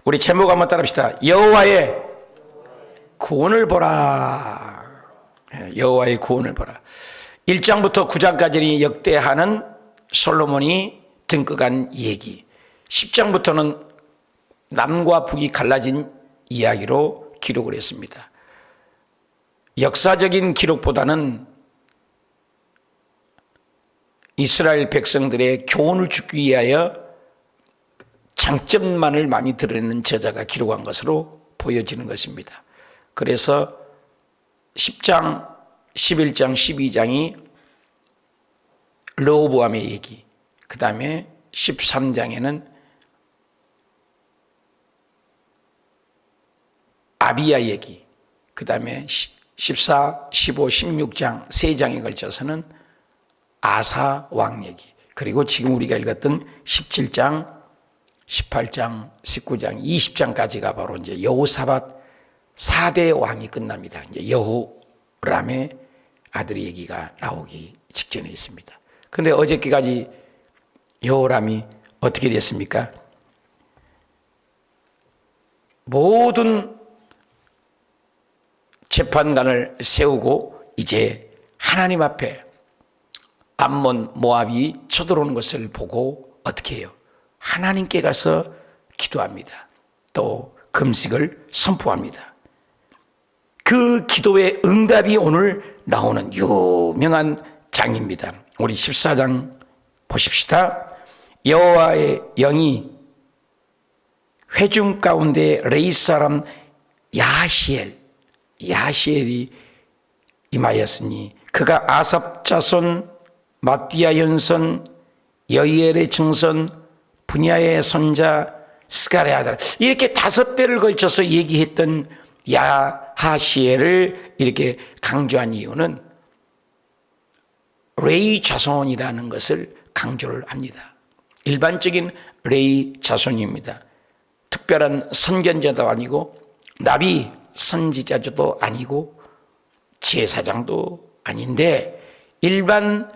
우리 제목 한번 따라합시다. 여호와의 구원을 보라. 여호와의 구원을 보라. 1장부터 9장까지는 역대하는 솔로몬이 등극한 얘기, 10장부터는 남과 북이 갈라진 이야기로 기록을 했습니다. 역사적인 기록보다는 이스라엘 백성들의 교훈을 주기 위하여 장점만을 많이 드러내는 저자가 기록한 것으로 보여지는 것입니다. 그래서 10장, 11장, 12장이 르호보암의 얘기, 그 다음에 13장에는 아비야 얘기, 그 다음에 14, 15, 16장 세 장에 걸쳐서는 아사 왕 얘기, 그리고 지금 우리가 읽었던 17장, 18장, 19장, 20장까지가 바로 이제 여호사밧 4대 왕이 끝납니다. 이제 여호람의 아들 얘기가 나오기 직전에 있습니다. 그런데 어저께까지 여호람이 어떻게 됐습니까? 모든 재판관을 세우고 이제 하나님 앞에 암몬 모압이 쳐들어오는 것을 보고 어떻게 해요? 하나님께 가서 기도합니다. 또 금식을 선포합니다. 그 기도의 응답이 오늘 나오는 유명한 장입니다. 우리 14장 보십시다. 여호와의 영이 회중 가운데 레이 사람 야시엘이 임하였으니 그가 아삽 자손 마띠아 현손 여이엘의 증손 분야의 손자 스가랴의 아들, 이렇게 5대를 걸쳐서 얘기했던 야하시엘을 이렇게 강조한 이유는 레이 자손이라는 것을 강조를 합니다. 일반적인 레이 자손입니다. 특별한 선견자도 아니고 나비 선지자도 아니고 제사장도 아닌데 일반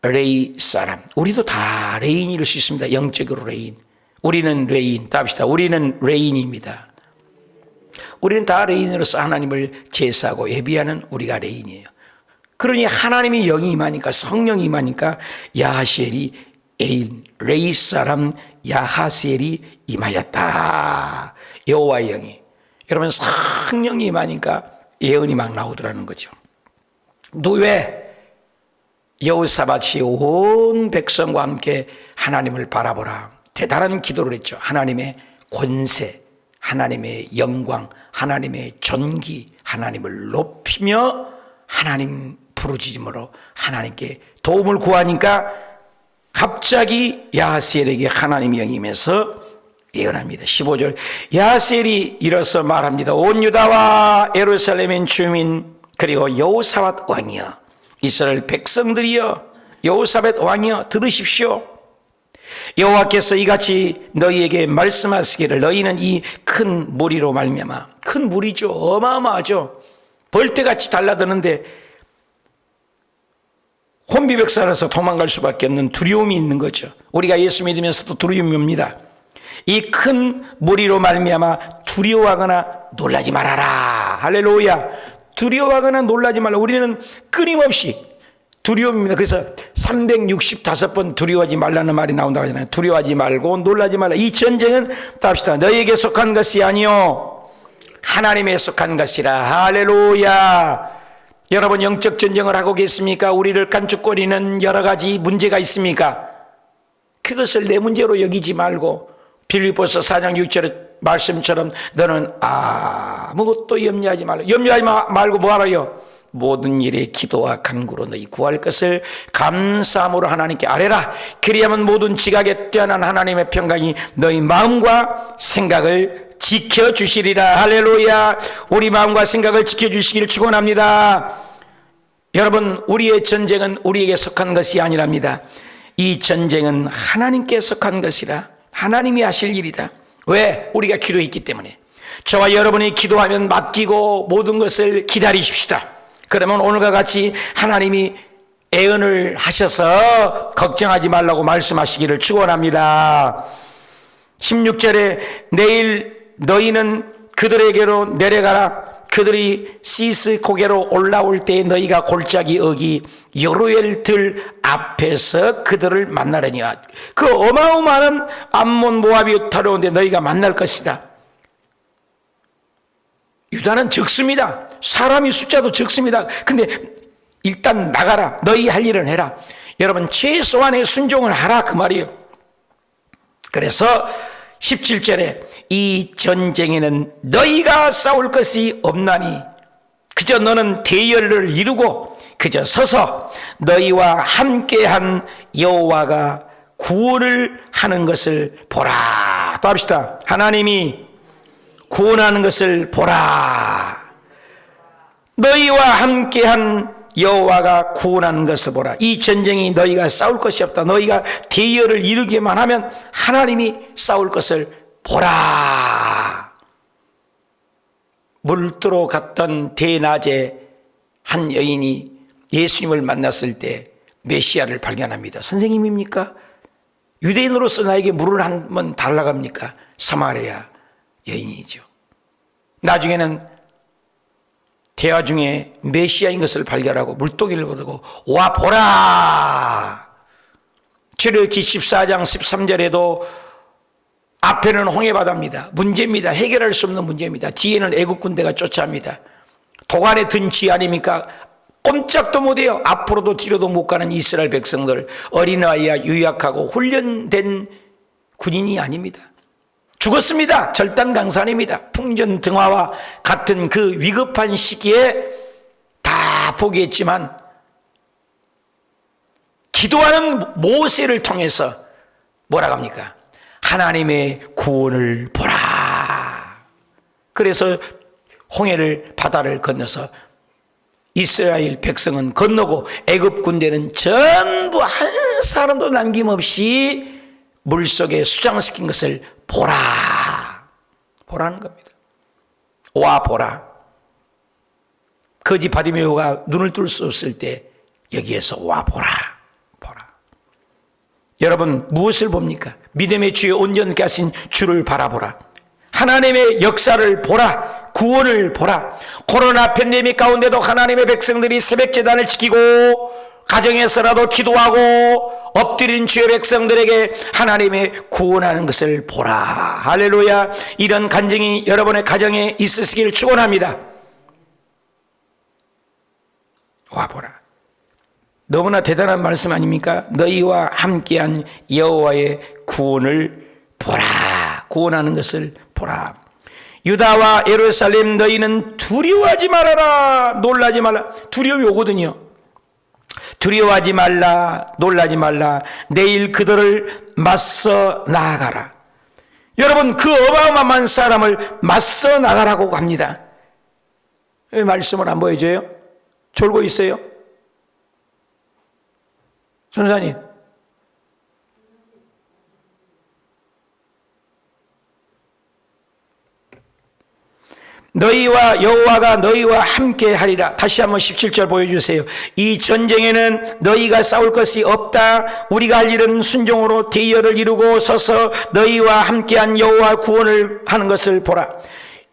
레이 사람, 우리도 다 레인일 수 있습니다. 영적으로 레인. 우리는 레인, 답시다. 우리는 레인입니다. 우리는 다 레인으로서 하나님을 제사하고 예비하는 우리가 레인이에요. 그러니 하나님이 영이 임하니까, 성령이 임하니까 야하시엘이 레이 사람 야하시엘이 임하였다. 여호와의 영이. 여러분, 성령이 임하니까 예언이 막 나오더라는 거죠. 너 왜? 여호사밧이 온 백성과 함께 하나님을 바라보라. 대단한 기도를 했죠. 하나님의 권세, 하나님의 영광, 하나님의 존귀, 하나님을 높이며 하나님 부르짖음으로 하나님께 도움을 구하니까 갑자기 야하시엘에게 하나님의 영이 임해서 예언합니다. 15절 야하시엘이 일어서 말합니다. 온 유다와 예루살렘의 주민 그리고 여호사밧 왕이여, 이스라엘 백성들이여, 여호사밧 왕이여, 들으십시오. 여호와께서 이같이 너희에게 말씀하시기를 너희는 이 큰 무리로 말미암아, 큰 무리죠. 어마어마하죠. 벌떼같이 달라드는데 혼비백산에서 도망갈 수밖에 없는 두려움이 있는 거죠. 우리가 예수 믿으면서도 두려움이 옵니다. 이 큰 무리로 말미암아 두려워하거나 놀라지 말아라. 할렐루야. 두려워하거나 놀라지 말라. 우리는 끊임없이 두려움입니다. 그래서 365번 두려워하지 말라는 말이 나온다고 하잖아요. 두려워하지 말고 놀라지 말라. 이 전쟁은 답시다. 너희에게 속한 것이 아니요 하나님에 속한 것이라. 할렐루야. 여러분, 영적 전쟁을 하고 계십니까? 우리를 깐죽거리는 여러 가지 문제가 있습니까? 그것을 내 문제로 여기지 말고 빌립보서 4장 6절의 말씀처럼 너는 아무것도 염려하지 말라. 염려하지 말고 뭐하라요? 모든 일에 기도와 간구로 너희 구할 것을 감사함으로 하나님께 아뢰라. 그리하면 모든 지각에 뛰어난 하나님의 평강이 너희 마음과 생각을 지켜주시리라. 할렐루야. 우리 마음과 생각을 지켜주시기를 축원합니다. 여러분, 우리의 전쟁은 우리에게 속한 것이 아니랍니다. 이 전쟁은 하나님께 속한 것이라. 하나님이 하실 일이다. 왜? 우리가 기도했기 때문에. 저와 여러분이 기도하면 맡기고 모든 것을 기다리십시다. 그러면 오늘과 같이 하나님이 예언을 하셔서 걱정하지 말라고 말씀하시기를 축원합니다. 16절에 내일 너희는 그들에게로 내려가라. 그들이 시스 고개로 올라올 때 너희가 골짜기 어기 요르엘 들 앞에서 그들을 만나려니와. 그 어마어마한 암몬 모압이 타려오는데 너희가 만날 것이다. 유다는 적습니다. 사람이 숫자도 적습니다. 근데 일단 나가라. 너희 할 일은 해라. 여러분, 최소한의 순종을 하라 그 말이에요. 그래서 17절에 이 전쟁에는 너희가 싸울 것이 없나니 그저 너는 대열을 이루고 그저 서서 너희와 함께한 여호와가 구원을 하는 것을 보라. 또 합시다. 하나님이 구원하는 것을 보라. 너희와 함께한 여호와가 구원하는 것을 보라. 이 전쟁이 너희가 싸울 것이 없다. 너희가 대열을 이루기만 하면 하나님이 싸울 것을 보라. 물두러 갔던 대낮에 한 여인이 예수님을 만났을 때 메시아를 발견합니다. 선생님입니까? 유대인으로서 나에게 물을 한 번 달라고 합니까? 사마리아 여인이죠. 나중에는 대화 중에 메시아인 것을 발견하고 물동이를 보고 와 보라. 출애굽기 14장 13절에도 앞에는 홍해바다입니다. 문제입니다. 해결할 수 없는 문제입니다. 뒤에는 애국 군대가 쫓아옵니다. 도간에 든 쥐 아닙니까? 꼼짝도 못해요. 앞으로도 뒤로도 못 가는 이스라엘 백성들, 어린아이야 유약하고 훈련된 군인이 아닙니다. 죽었습니다. 절단강산입니다. 풍전등화와 같은 그 위급한 시기에 다 포기했지만 기도하는 모세를 통해서 뭐라고 합니까? 하나님의 구원을 보라. 그래서 홍해를 바다를 건너서 이스라엘 백성은 건너고 애굽 군대는 전부 한 사람도 남김없이 물속에 수장시킨 것을 보라. 보라는 겁니다. 와 보라. 거지 바디메오가 눈을 뜰 수 없을 때 여기에서 와 보라. 보라. 여러분 무엇을 봅니까? 믿음의 주에 온전케 하신 주를 바라보라. 하나님의 역사를 보라. 구원을 보라. 코로나 팬데믹 가운데도 하나님의 백성들이 새벽 제단을 지키고 가정에서라도 기도하고 엎드린 주의 백성들에게 하나님의 구원하는 것을 보라. 할렐루야. 이런 간증이 여러분의 가정에 있으시길 축원합니다. 와 보라. 너무나 대단한 말씀 아닙니까? 너희와 함께한 여호와의 구원을 보라. 구원하는 것을 보라. 유다와 예루살렘 너희는 두려워하지 말아라. 놀라지 말라. 두려움이 오거든요. 두려워하지 말라. 놀라지 말라. 내일 그들을 맞서 나아가라. 여러분 그 어마어마한 사람을 맞서 나가라고 합니다. 왜 말씀을 안 보여줘요? 졸고 있어요? 전사님 너희와 여호와가 너희와 함께 하리라. 다시 한번 17절 보여주세요. 이 전쟁에는 너희가 싸울 것이 없다. 우리가 할 일은 순종으로 대열을 이루고 서서 너희와 함께한 여호와 구원을 하는 것을 보라.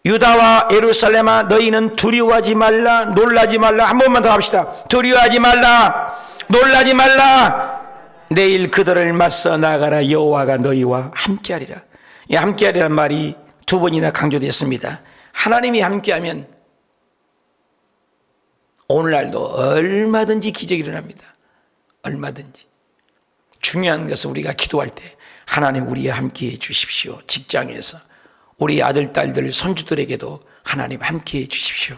유다와 예루살렘아 너희는 두려워하지 말라. 놀라지 말라. 한 번만 더 합시다. 두려워하지 말라. 놀라지 말라. 내일 그들을 맞서 나가라. 여호와가 너희와 함께하리라. 이 함께하리라는 말이 두 번이나 강조됐습니다. 하나님이 함께하면 오늘날도 얼마든지 기적이 일어납니다. 얼마든지. 중요한 것은 우리가 기도할 때 하나님 우리와 함께해 주십시오. 직장에서 우리 아들, 딸들, 손주들에게도 하나님 함께해 주십시오.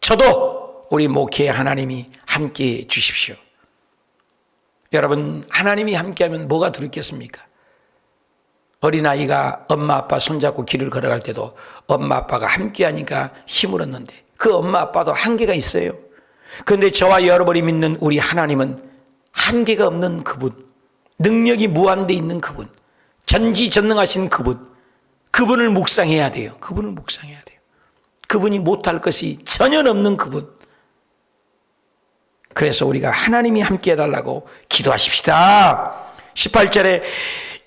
저도 우리 목회에 하나님이 함께해 주십시오. 여러분 하나님이 함께하면 뭐가 두렵겠습니까? 어린아이가 엄마 아빠 손잡고 길을 걸어갈 때도 엄마 아빠가 함께하니까 힘을 얻는데 그 엄마 아빠도 한계가 있어요. 그런데 저와 여러분이 믿는 우리 하나님은 한계가 없는 그분, 능력이 무한대 있는 그분, 전지전능하신 그분, 그분을 묵상해야 돼요. 그분을 묵상해야 돼요. 그분이 못할 것이 전혀 없는 그분. 그래서 우리가 하나님이 함께 해달라고 기도하십시다. 18절에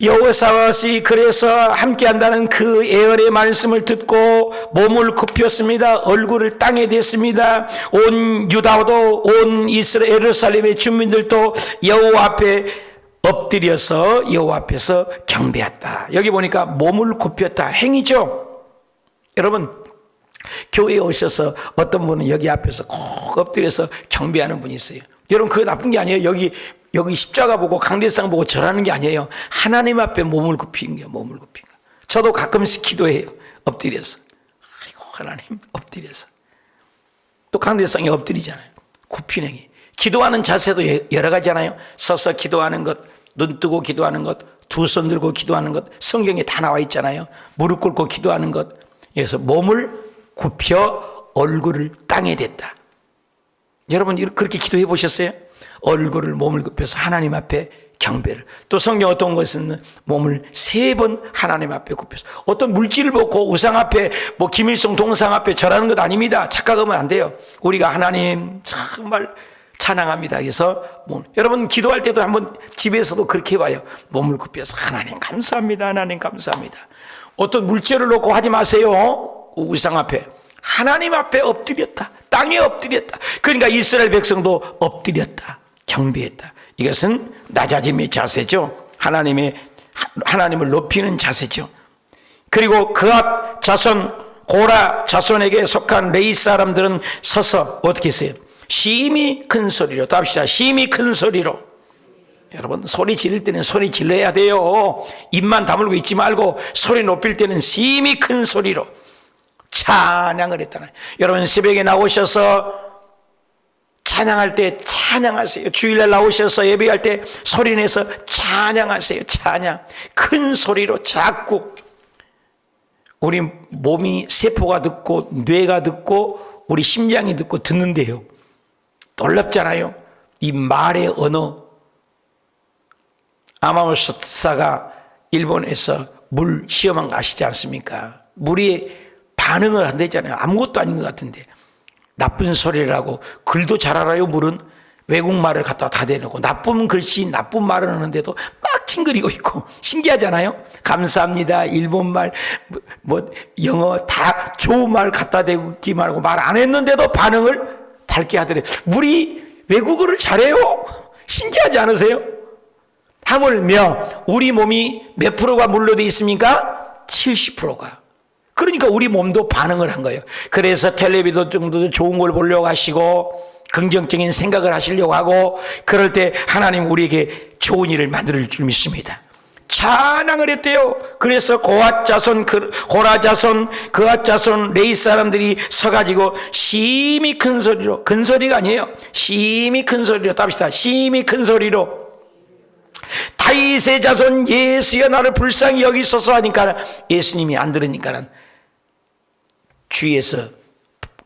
여호사밧이 그래서 함께한다는 그 예언의 말씀을 듣고 몸을 굽혔습니다. 얼굴을 땅에 댔습니다. 온 유다도 온 이스라엘 예루살렘의 주민들도 여호와 앞에 엎드려서 여호와 앞에서 경배했다. 여기 보니까 몸을 굽혔다. 행위죠. 여러분, 교회에 오셔서 어떤 분은 여기 앞에서 꼭 엎드려서 경배하는 분이 있어요. 여러분, 그거 나쁜 게 아니에요. 여기 십자가 보고 강대상 보고 절하는 게 아니에요. 하나님 앞에 몸을 굽힌 거예요. 몸을 굽힌 거. 저도 가끔씩 기도해요. 엎드려서. 아이고, 하나님, 엎드려서. 또 강대상에 엎드리잖아요. 굽힌 행위. 기도하는 자세도 여러 가지잖아요. 서서 기도하는 것, 눈 뜨고 기도하는 것, 두 손 들고 기도하는 것, 성경에 다 나와 있잖아요. 무릎 꿇고 기도하는 것. 그래서 몸을 굽혀 얼굴을 땅에 댔다. 여러분, 그렇게 기도해 보셨어요? 얼굴을 몸을 굽혀서 하나님 앞에 경배를. 또 성경 어떤 것은 몸을 3번 하나님 앞에 굽혀서, 어떤 물질을 보고 우상 앞에 김일성 동상 앞에 절하는 것 아닙니다. 착각하면 안 돼요. 우리가 하나님 정말 찬양합니다. 그래서 여러분 기도할 때도 한번 집에서도 그렇게 해봐요. 몸을 굽혀서 하나님 감사합니다. 하나님 감사합니다. 어떤 물질을 놓고 하지 마세요. 우상 앞에. 하나님 앞에 엎드렸다. 땅에 엎드렸다. 그러니까 이스라엘 백성도 엎드렸다. 경배했다. 이것은 낮아짐의 자세죠. 하나님을 높이는 자세죠. 그리고 그앗 자손, 고라 자손에게 속한 레위 사람들은 서서 어떻게 했어요? 심히 큰 소리로. 또 합시다. 심히 큰 소리로. 여러분, 소리 지를 때는 소리 질러야 돼요. 입만 다물고 있지 말고 소리 높일 때는 심히 큰 소리로 찬양을 했잖아요. 여러분, 새벽에 나오셔서 찬양할 때 찬양하세요. 주일날 나오셔서 예배할 때 소리내서 찬양하세요. 찬양. 큰 소리로 자꾸. 우리 몸이 세포가 듣고 뇌가 듣고 우리 심장이 듣고 듣는데요. 놀랍잖아요. 이 말의 언어. 아마모토사가 일본에서 물 시험한 거 아시지 않습니까? 물이 반응을 한다잖아요. 아무것도 아닌 것 같은데. 나쁜 소리라고. 글도 잘 알아요. 물은 외국말을 갖다 다 대놓고 나쁜 글씨 나쁜 말을 하는데도 막 찡그리고 있고 신기하잖아요. 감사합니다. 일본말 영어 다 좋은 말 갖다 대기 말고 말 안 했는데도 반응을 밝게 하더래요. 물이 외국어를 잘해요. 신기하지 않으세요? 하물며 우리 몸이 몇 프로가 물로 돼 있습니까? 70%가. 그러니까 우리 몸도 반응을 한 거예요. 그래서 텔레비전 정도도 좋은 걸 보려고 하시고 긍정적인 생각을 하시려고 하고 그럴 때 하나님 우리에게 좋은 일을 만들 줄 믿습니다. 찬양을 했대요. 그래서 고라 자손, 그앗 자손, 레위 사람들이 서가지고 심히 큰 소리로, 큰 소리가 아니에요. 심히 큰 소리로, 답시다. 심히 큰 소리로. 다윗의 자손 예수여 나를 불쌍히 여기소서 하니까 예수님이 안 들으니까는 주위에서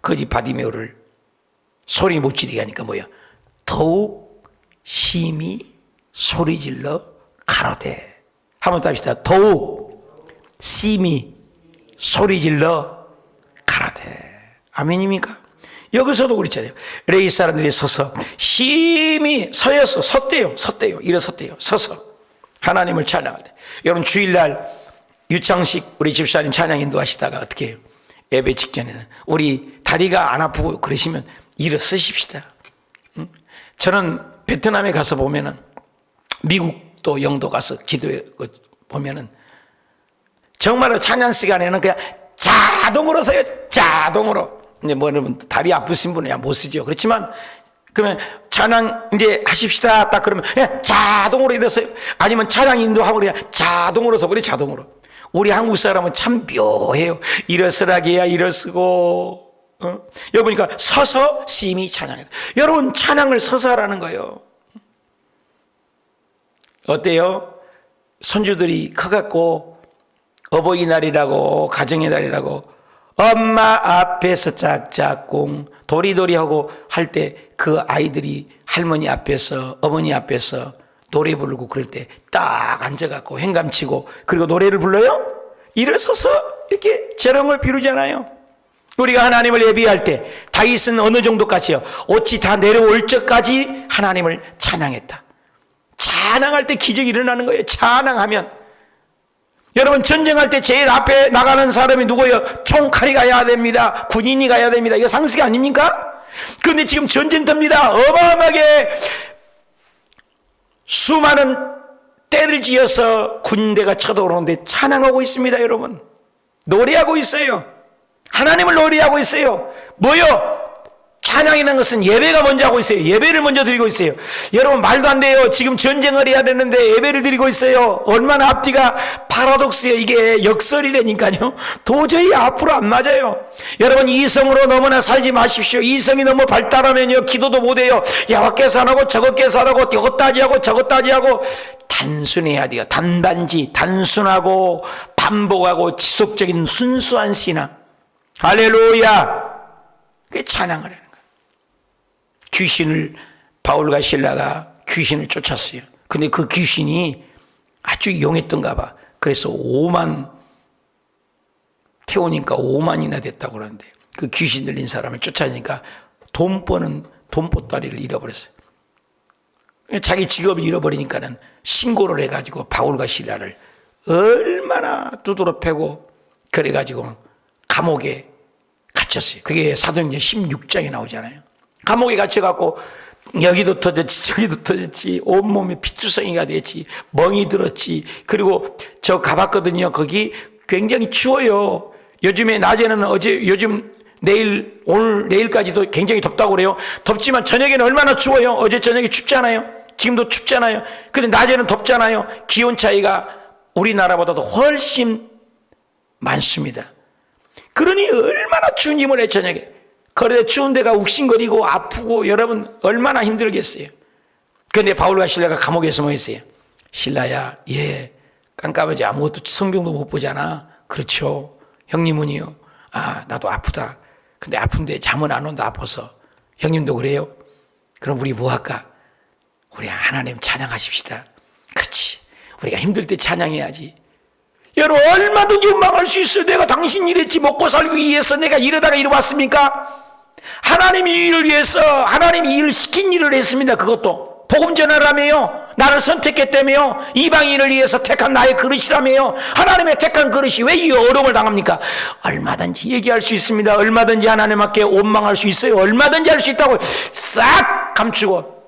거지 바디메오를 소리 못 지르게 하니까 뭐야? 더욱 심히 소리질러 가로되. 한번 답시다. 더욱 심히 소리질러 가로되. 아멘입니까? 여기서도 그렇잖아요. 레위 사람들이 서서 심히 섰대요. 일어섰대요. 서서 하나님을 찬양할 때. 여러분 주일날 유창식 우리 집사님 찬양 인도하시다가 어떻게 해요? 예배 직전에는 우리 다리가 안 아프고 그러시면 일어서십시다. 저는 베트남에 가서 보면은 미국도 영도 가서 기도해 보면은 정말로 찬양 시간에는 그냥 자동으로 서요. 자동으로. 이제 뭐 여러분 다리 아프신 분은 못 쓰죠. 그렇지만 그러면 찬양 이제 하십시다. 딱 그러면 그냥 자동으로 일어서요. 아니면 찬양 인도하고 그냥 자동으로 서버려. 자동으로. 우리 한국 사람은 참 묘해요. 일어서라기야 일어서고. 여러분 그러니까 서서 심히 찬양해요. 여러분 찬양을 서서 하라는 거예요. 어때요? 손주들이 커갖고 어버이날이라고 가정의 날이라고 엄마 앞에서 짝짝꿍 도리도리하고 할 때 그 아이들이 할머니 앞에서 어머니 앞에서 노래 부르고 그럴 때 딱 앉아갖고 횡감치고 그리고 노래를 불러요? 일어서서 이렇게 재롱을 비루잖아요. 우리가 하나님을 예비할 때 다윗은 어느 정도까지요? 옷이 다 내려올 적까지 하나님을 찬양했다. 찬양할 때 기적이 일어나는 거예요. 찬양하면 여러분, 전쟁할 때 제일 앞에 나가는 사람이 누구예요? 총칼이 가야 됩니다. 군인이 가야 됩니다. 이거 상식 아닙니까? 그런데 지금 전쟁터입니다. 어마어마하게 수많은 때를 지어서 군대가 쳐들어오는데 찬양하고 있습니다. 여러분, 노래하고 있어요. 하나님을 노래하고 있어요. 뭐요? 찬양이라는 것은 예배가 먼저 하고 있어요. 예배를 먼저 드리고 있어요. 여러분, 말도 안 돼요. 지금 전쟁을 해야 되는데 예배를 드리고 있어요. 얼마나 앞뒤가 파라독스예요. 이게 역설이라니까요. 도저히 앞으로 안 맞아요. 여러분, 이성으로 너무나 살지 마십시오. 이성이 너무 발달하면요, 기도도 못해요. 야와 계산하고 저것 계산하고 이것 따지하고 저것 따지하고. 단순해야 돼요. 단반지, 단순하고 반복하고 지속적인 순수한 신앙. 할렐루야. 그게 찬양을 해요. 귀신을, 바울과 실라가 귀신을 쫓았어요. 근데 그 귀신이 아주 용했던가 봐. 그래서 5만 태우니까 5만이나 됐다고 그러는데, 그 귀신 들린 사람을 쫓아내니까 돈 버는 돈보따리를 잃어버렸어요. 자기 직업을 잃어버리니까는 신고를 해가지고 바울과 실라를 얼마나 두드러 패고 그래가지고 감옥에 갇혔어요. 그게 사도행전 16장에 나오잖아요. 감옥에 갇혀갖고 여기도 터졌지 저기도 터졌지, 온몸에 피투성이가 됐지, 멍이 들었지. 그리고 저 가봤거든요. 거기 굉장히 추워요. 요즘에 낮에는 요즘 내일, 오늘 내일까지도 굉장히 덥다고 그래요. 덥지만 저녁에는 얼마나 추워요. 어제 저녁에 춥잖아요. 지금도 춥잖아요. 근데 낮에는 덥잖아요. 기온 차이가 우리나라보다도 훨씬 많습니다. 그러니 얼마나 추운 힘을 해, 저녁에. 그래, 추운 데가 욱신거리고 아프고, 여러분 얼마나 힘들겠어요. 그런데 바울과 실라가 감옥에서 뭐 했어요? 실라야, 예, 깜깜하지, 아무것도 성경도 못 보잖아. 그렇죠. 형님은요, 아, 나도 아프다. 근데 아픈데 잠은 안 온다, 아파서. 형님도 그래요? 그럼 우리 뭐 할까? 우리 하나님 찬양하십시다. 그렇지, 우리가 힘들 때 찬양해야지. 여러분, 얼마든지 원망할 수 있어요. 내가 당신 일했지, 먹고 살기 위해서 내가 이러다가 이리 왔습니까? 하나님이 이 일을 위해서, 하나님이 일을 시킨 일을 했습니다. 그것도 복음 전하라며요. 나를 선택했다며요. 이방인을 위해서 택한 나의 그릇이라며요. 하나님의 택한 그릇이 왜 이 어려움을 당합니까? 얼마든지 얘기할 수 있습니다. 얼마든지 하나님께 원망할 수 있어요. 얼마든지 할 수 있다고 싹 감추고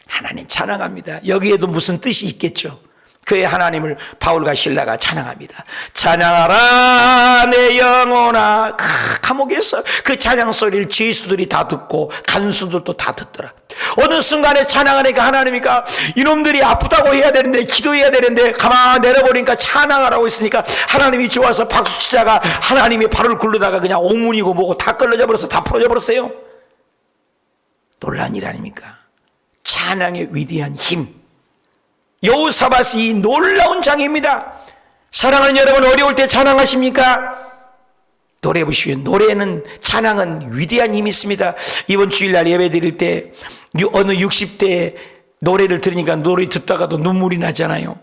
하나님 찬양합니다. 여기에도 무슨 뜻이 있겠죠. 그의 하나님을 바울과 실라가 찬양합니다. 찬양하라 내 영혼아. 감옥에서 그 찬양 소리를 죄수들이 다 듣고 간수들도 다 듣더라. 어느 순간에 찬양하니까 하나님이니까 이놈들이 아프다고 해야 되는데, 기도해야 되는데 가만 내려버리니까 찬양하라고 했으니까 하나님이 좋아서 박수치다가 하나님이 발을 굴르다가 그냥 옥문이고 뭐고 다 끌려져 버려서 다 풀어져 버렸어요. 놀란 일 아닙니까? 찬양의 위대한 힘. 여호사밧이 이 놀라운 장입니다. 사랑하는 여러분, 어려울 때 찬양하십니까? 노래 보시오. 노래는, 찬양은 위대한 힘이 있습니다. 이번 주일날 예배 드릴 때 어느 60대 노래를 들으니까 노래 듣다가도 눈물이 나잖아요.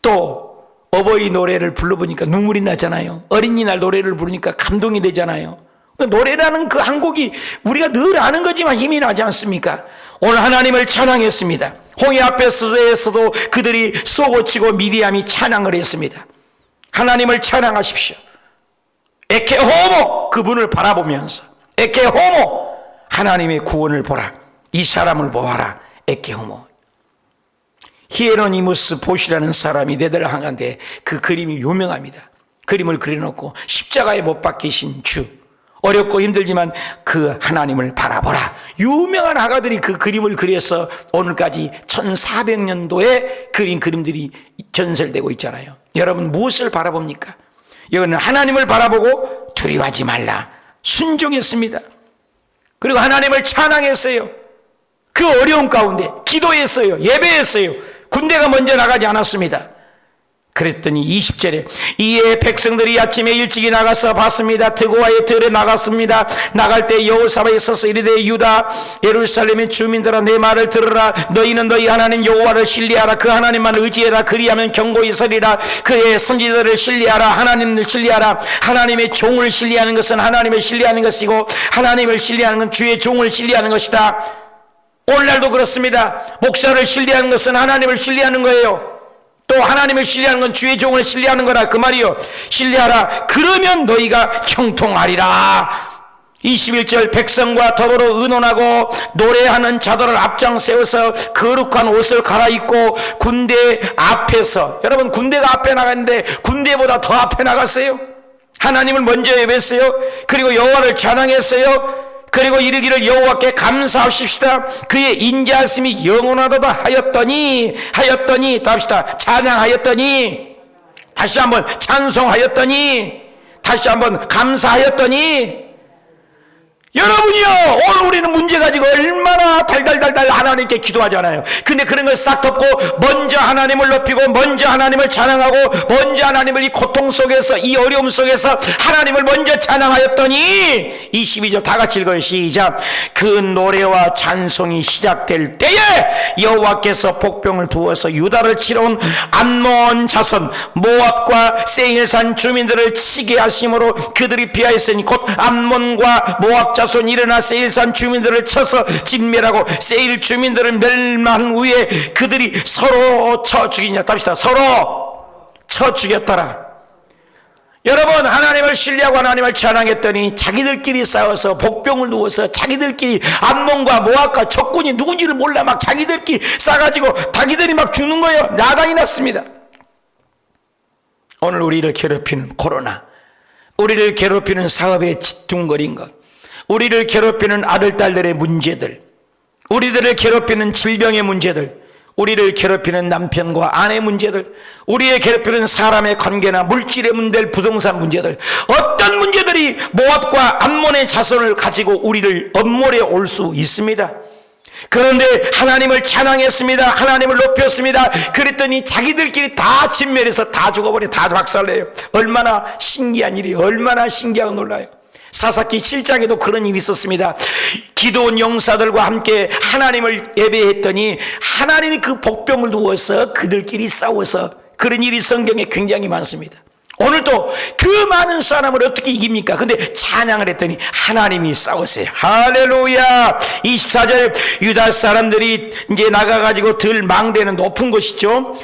또 어버이 노래를 불러보니까 눈물이 나잖아요. 어린이날 노래를 부르니까 감동이 되잖아요. 노래라는 그 한 곡이 우리가 늘 아는 거지만 힘이 나지 않습니까? 오늘 하나님을 찬양했습니다. 홍해 앞에서도 그들이 쏘고치고 미리암이 찬양을 했습니다. 하나님을 찬양하십시오. 에케호모, 그분을 바라보면서 에케호모, 하나님의 구원을 보라. 이 사람을 보아라. 에케호모. 히에로니무스 보시라는 사람이 네덜란드에 그 그림이 유명합니다. 그림을 그려놓고 십자가에 못 박히신 주, 어렵고 힘들지만 그 하나님을 바라보라. 유명한 화가들이 그 그림을 그려서 오늘까지 1400년도에 그린 그림들이 전설되고 있잖아요. 여러분, 무엇을 바라봅니까? 이거는 하나님을 바라보고 두려워하지 말라. 순종했습니다. 그리고 하나님을 찬양했어요. 그 어려운 가운데 기도했어요. 예배했어요. 군대가 먼저 나가지 않았습니다. 그랬더니 20절에 이에 백성들이 아침에 일찍이 나가서 봤습니다. 드고아의 들에 나갔습니다. 나갈 때 여호사밧이 서서 이르되 유다 예루살렘의 주민들아, 내 말을 들으라. 너희는 너희 하나님 여호와를 신뢰하라. 그 하나님만 의지해라. 그리하면 경고히 서리라. 그의 선지자들을 신뢰하라. 하나님을 신뢰하라. 하나님의 종을 신뢰하는 것은 하나님을 신뢰하는 것이고, 하나님을 신뢰하는 건 주의 종을 신뢰하는 것이다. 오늘날도 그렇습니다. 목사를 신뢰하는 것은 하나님을 신뢰하는 거예요. 또 하나님을 신뢰하는 건 주의 종을 신뢰하는 거라 그 말이요. 신뢰하라. 그러면 너희가 형통하리라. 21절 백성과 더불어 의논하고 노래하는 자들을 앞장 세워서 거룩한 옷을 갈아입고 군대 앞에서, 여러분 군대가 앞에 나갔는데 군대보다 더 앞에 나갔어요. 하나님을 먼저 예배했어요. 그리고 여호와를 찬양했어요. 그리고 이르기를 여호와께 감사하십시다. 그의 인자하심이 영원하도다 하였더니 또 합시다. 찬양하였더니, 다시 한번 찬송하였더니, 다시 한번 감사하였더니. 여러분이요, 오늘 우리는 문제 가지고 얼마나 달달달달 하나님께 기도하잖아요. 근데 그런 걸 싹 덮고 먼저 하나님을 높이고 먼저 하나님을 찬양하고 먼저 하나님을 이 고통 속에서, 이 어려움 속에서 하나님을 먼저 찬양하였더니, 22절 다 같이 읽어요. 시작. 그 노래와 찬송이 시작될 때에 여호와께서 복병을 두어서 유다를 치러 온 암몬 자손 모압과 세일산 주민들을 치게 하심으로 그들이 피하였으니 곧 암몬과 모압 자손 일어나 세일산 주민들을 쳐서 진멸하고 세일 주민들을 멸망한 후에 그들이 서로 쳐 죽이냐. 답시다. 서로 쳐 죽였더라. 여러분, 하나님을 신뢰하고 하나님을 찬양했더니 자기들끼리 싸워서 복병을 누워서 자기들끼리 암몬과 모압과 적군이 누군지를 몰라 막 자기들끼리 싸가지고 자기들이 막 죽는 거예요. 나단이 났습니다. 오늘 우리를 괴롭히는 코로나, 우리를 괴롭히는 사업에 짙둥거린 것, 우리를 괴롭히는 아들, 딸들의 문제들, 우리들을 괴롭히는 질병의 문제들, 우리를 괴롭히는 남편과 아내 문제들, 우리의 괴롭히는 사람의 관계나 물질의 문제들, 부동산 문제들, 어떤 문제들이 모압과 암몬의 자손을 가지고 우리를 엄몰에 올 수 있습니다. 그런데 하나님을 찬양했습니다. 하나님을 높였습니다. 그랬더니 자기들끼리 다 진멸해서 다 죽어버려, 다 박살내요. 얼마나 신기한 일이에요. 얼마나 신기하고 놀라요. 사사기 7장에도 그런 일이 있었습니다. 기드온 용사들과 함께 하나님을 예배했더니 하나님이 그 복병을 두어서 그들끼리 싸워서, 그런 일이 성경에 굉장히 많습니다. 오늘도 그 많은 사람을 어떻게 이깁니까? 근데 찬양을 했더니 하나님이 싸웠어요. 할렐루야. 24절 유다 사람들이 이제 나가가지고 들 망대는 높은 곳이죠.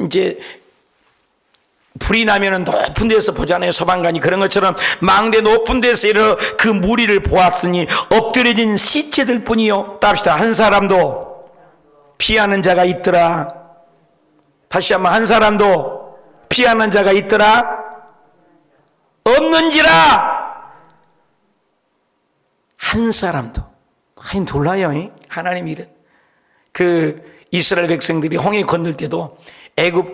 이제 불이 나면은 높은 데서 보잖아요. 소방관이. 그런 것처럼 망대 높은 데서 일어 그 무리를 보았으니 엎드려진 시체들 뿐이요. 답시다. 한 사람도 피하는 자가 있더라. 다시 한번, 한 사람도 피하는 자가 있더라. 없는지라. 한 사람도. 하긴 놀라요. 하나님 일은. 그 이스라엘 백성들이 홍해 건널 때도 애굽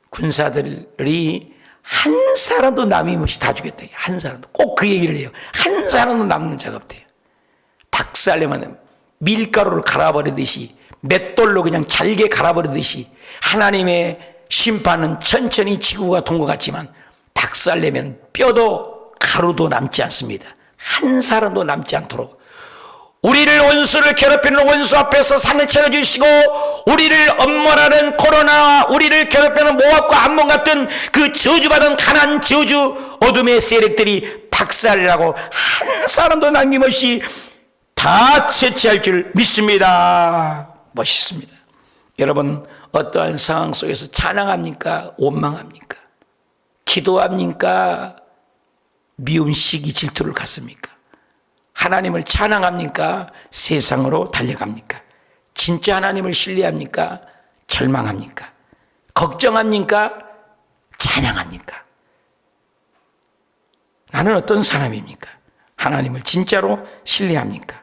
군사들이 한 사람도 남임없이 다 죽였대요. 한 사람도. 꼭 그 얘기를 해요. 한 사람도 남는 자가 없대요. 박살내면 밀가루를 갈아버리듯이, 맷돌로 그냥 잘게 갈아버리듯이 하나님의 심판은 천천히 지구가 돈 것 같지만 박살내면 뼈도 가루도 남지 않습니다. 한 사람도 남지 않도록 우리를, 원수를 괴롭히는 원수 앞에서 상을 차려주시고, 우리를 엄몰하는 코로나, 우리를 괴롭히는 모압과 암몬 같은 그 저주받은 가난 저주 어둠의 세력들이 박살이라고 한 사람도 남김없이 다 채취할 줄 믿습니다. 멋있습니다. 여러분, 어떠한 상황 속에서 찬양합니까? 원망합니까? 기도합니까? 미움, 시기, 질투를 갖습니까? 하나님을 찬양합니까? 세상으로 달려갑니까? 진짜 하나님을 신뢰합니까? 절망합니까? 걱정합니까? 찬양합니까? 나는 어떤 사람입니까? 하나님을 진짜로 신뢰합니까?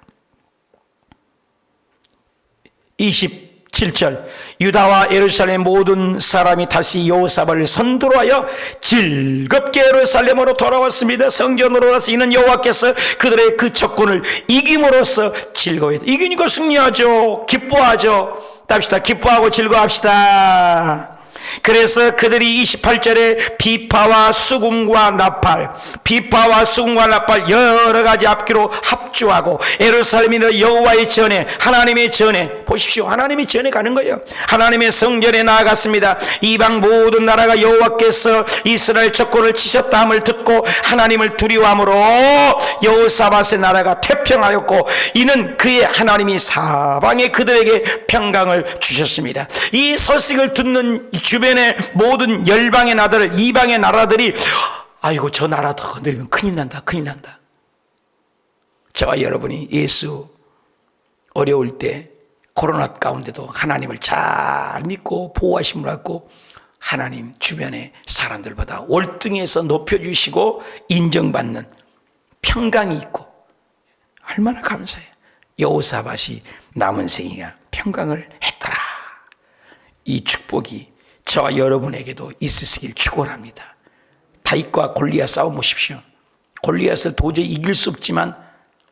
27절 유다와 예루살렘 모든 사람이 다시 여호사밧을 선두로하여 즐겁게 예루살렘으로 돌아왔습니다. 성전으로 와서 이는 여호와께서 그들의 그 적군을 이김으로써 즐거워했다. 이기니까 승리하죠. 기뻐하죠. 답시다. 기뻐하고 즐거워합시다. 그래서 그들이 28절에 비파와 수금과 나팔, 비파와 수금과 나팔 여러 가지 악기로 합주하고 예루살렘이나 여호와의 전에, 하나님의 전에, 보십시오, 하나님의 전에 가는 거예요. 하나님의 성전에 나아갔습니다. 이방 모든 나라가 여호와께서 이스라엘 적군을 치셨다함을 듣고 하나님을 두려워함으로 여호사밧의 나라가 태평하였고, 이는 그의 하나님이 사방에 그들에게 평강을 주셨습니다. 이 소식을 듣는 주변의 모든 열방의 나라들, 이방의 나라들이 아이고 저 나라 더 건드리면 큰일 난다, 큰일 난다. 저와 여러분이 예수 어려울 때 코로나 가운데도 하나님을 잘 믿고 보호하심을 받고 하나님 주변의 사람들보다 월등해서 높여주시고 인정받는 평강이 있고 얼마나 감사해요. 여호사밧이 남은 생애가 평강을 했더라. 이 축복이 저와 여러분에게도 있으시길 축원합니다. 다윗과 골리앗 싸움 보십시오. 골리앗을 도저히 이길 수 없지만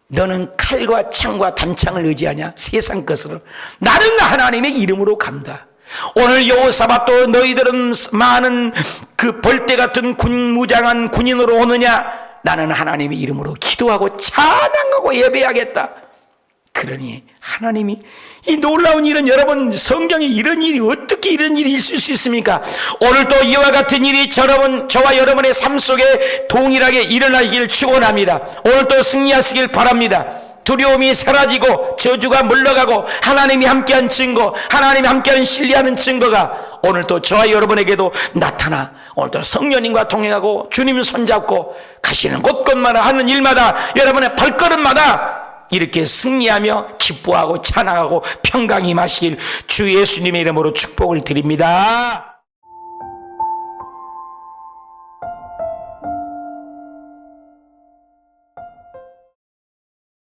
너는 칼과 창과 단창을 의지하냐? 세상 것으로. 나는 하나님의 이름으로 간다. 오늘 여호사밧도 너희들은 많은 그 벌떼 같은 무장한 군인으로 오느냐? 나는 하나님의 이름으로 기도하고 찬양하고 예배하겠다. 그러니 하나님이, 이 놀라운 일은, 여러분 성경에 이런 일이 어떻게 이런 일이 있을 수 있습니까? 오늘도 이와 같은 일이 저와 여러분의 삶 속에 동일하게 일어나길 축원합니다. 오늘도 승리하시길 바랍니다. 두려움이 사라지고 저주가 물러가고 하나님이 함께한 증거, 하나님이 함께한 신뢰하는 증거가 오늘도 저와 여러분에게도 나타나 오늘도 성령님과 동행하고 주님 손잡고 가시는 곳곳마다 하는 일마다 여러분의 발걸음마다 이렇게 승리하며 기뻐하고 찬양하고 평강이 임하시길 주 예수님의 이름으로 축복을 드립니다.